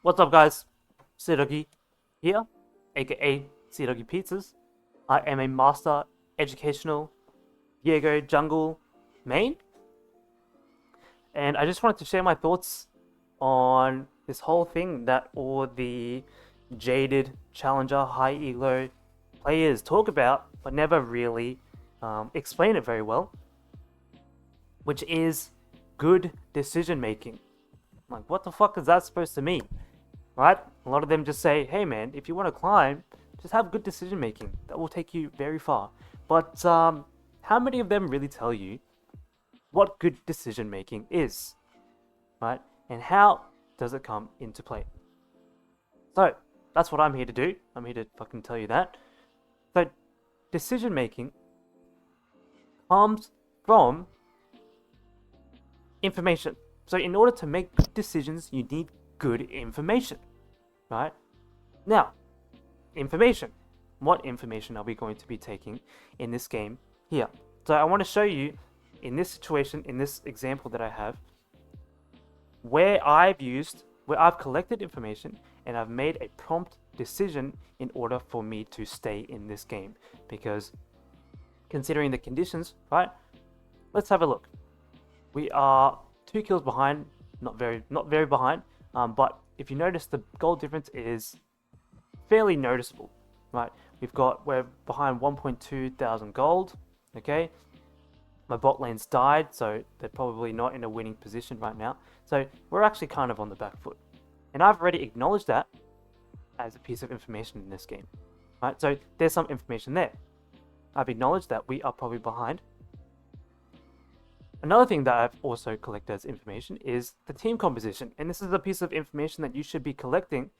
What's up, guys? cdoggie here, aka cdoggie Pizzas. I am a master educational Diego jungle main, and I just wanted to share my thoughts on this whole thing that all the jaded challenger high elo players talk about, but never really explain it very well, which is good decision making. Like, what the fuck is that supposed to mean? Right? A lot of them just say, hey man, if you want to climb, just have good decision making. That will take you very far. But how many of them really tell you what good decision making is? Right? And how does it come into play? So, that's what I'm here to do. I'm here to fucking tell you that. So, decision making comes from information. So, in order to make good decisions, you need good information. Right? Now, information. What information are we going to be taking in this game here? So I want to show you in this situation, in this example that I have, where I've collected information and I've made a prompt decision in order for me to stay in this game. Because considering the conditions, right? Let's have a look. We are 2 kills behind, not very behind, but if you notice, the goal difference is fairly noticeable, right? We're behind 1.2 thousand gold, okay? My bot lane's died, so they're probably not in a winning position right now. So we're actually kind of on the back foot. And I've already acknowledged that as a piece of information in this game, right? So there's some information there. I've acknowledged that we are probably behind. Another thing that I've also collected as information is the team composition. And this is a piece of information that you should be collecting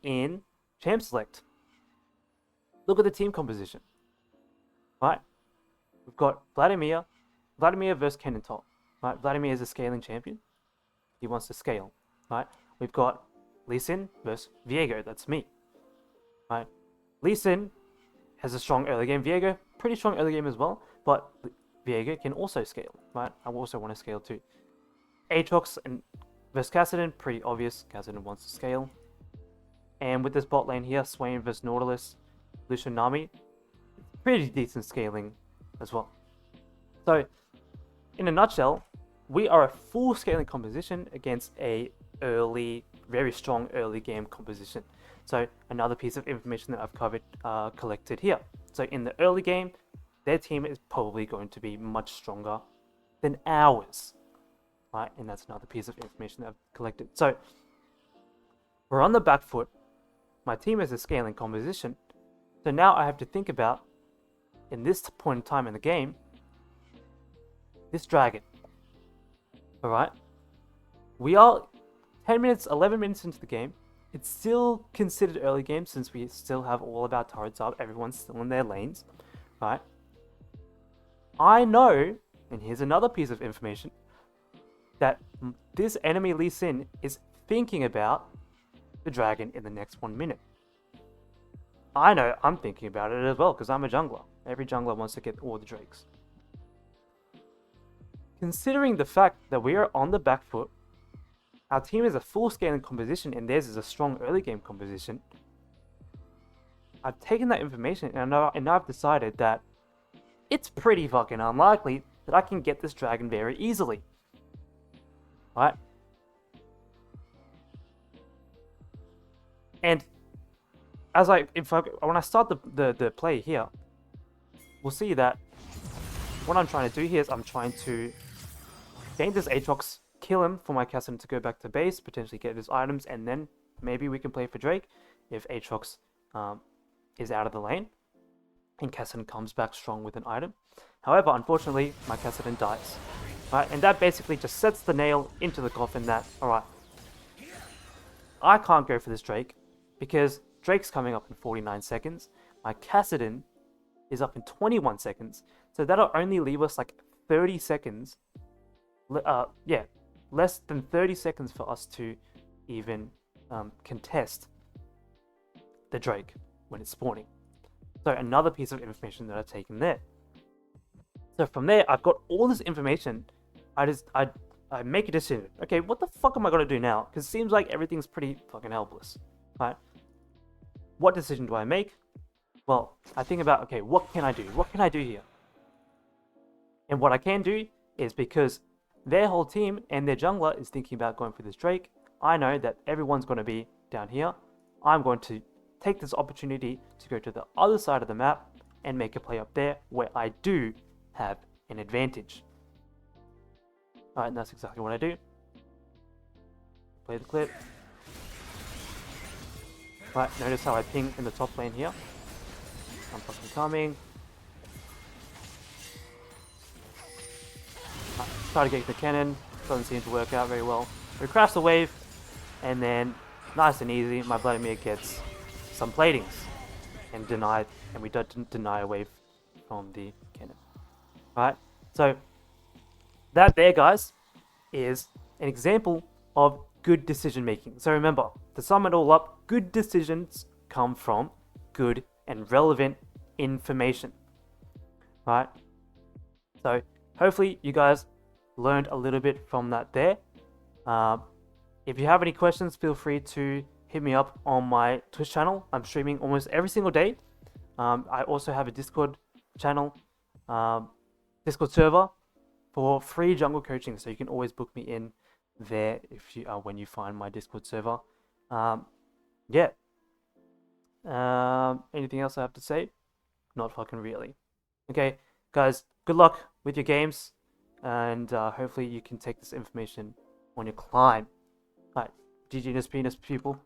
in Champ Select. Look at the team composition. Right? We've got Vladimir versus Kennen Top. Right? Vladimir is a scaling champion. He wants to scale. Right? We've got Lee Sin versus Viego. That's me. Right? Lee Sin has a strong early game. Viego, pretty strong early game as well. But Viego can also scale, right? I also want to scale too. Aatrox and versus Kassadin, pretty obvious. Kassadin wants to scale. And with this bot lane here, Swain versus Nautilus, Lucian Nami, pretty decent scaling as well. So, in a nutshell, we are a full scaling composition against a very strong early game composition. So, another piece of information that I've collected here. So, in the early game, their team is probably going to be much stronger than ours, right? And that's another piece of information that I've collected. So we're on the back foot. My team is a scaling composition. So now I have to think about, in this point in time in the game, this dragon. All right? We are 10 minutes, 11 minutes into the game. It's still considered early game since we still have all of our turrets up. Everyone's still in their lanes, right? I know, and here's another piece of information, that this enemy Lee Sin is thinking about the dragon in the next 1 minute. I know I'm thinking about it as well because I'm a jungler. Every jungler wants to get all the drakes. Considering the fact that we are on the back foot, our team is a full scaling composition and theirs is a strong early game composition, I've taken that information and I've decided that it's pretty fucking unlikely that I can get this dragon very easily. Right? And when I start the play here, we'll see that what I'm trying to do here is I'm trying to gain this Aatrox, kill him for my Kassadin to go back to base, potentially get his items, and then maybe we can play for Drake if Aatrox is out of the lane and Kassadin comes back strong with an item. However, unfortunately, my Kassadin dies. Right? And that basically just sets the nail into the coffin that, alright, I can't go for this Drake because Drake's coming up in 49 seconds. My Kassadin is up in 21 seconds. So that'll only leave us like 30 seconds. Less than 30 seconds for us to even contest the Drake when it's spawning. So another piece of information that I've taken there. So from there, I've got all this information. I I make a decision. Okay, what the fuck am I gonna do now? Because it seems like everything's pretty fucking helpless, right? What decision do I make? Well, I think about, okay, what can I do? What can I do here? And what I can do is, because their whole team and their jungler is thinking about going for this Drake, I know that everyone's going to be down here. I'm going to take this opportunity to go to the other side of the map and make a play up there where I do have an advantage. Alright, and that's exactly what I do. Play the clip. Right, notice how I ping in the top lane here. I'm fucking coming. Try to get the cannon, doesn't seem to work out very well. We crash the wave, and then nice and easy, my Vladimir gets some platings and we don't deny a wave from the cannon. Alright, so that there, guys, is an example of good decision making. So remember, to sum it all up, good decisions come from good and relevant information. Right? So hopefully you guys learned a little bit from that there. If you have any questions, feel free to hit me up on my Twitch channel. I'm streaming almost every single day. I also have a Discord channel, Discord server for free jungle coaching, so you can always book me in there if you when you find my Discord server. Yeah. Anything else I have to say? Not fucking really. Okay, guys, good luck with your games, and hopefully you can take this information on your climb. Alright, GG penis people.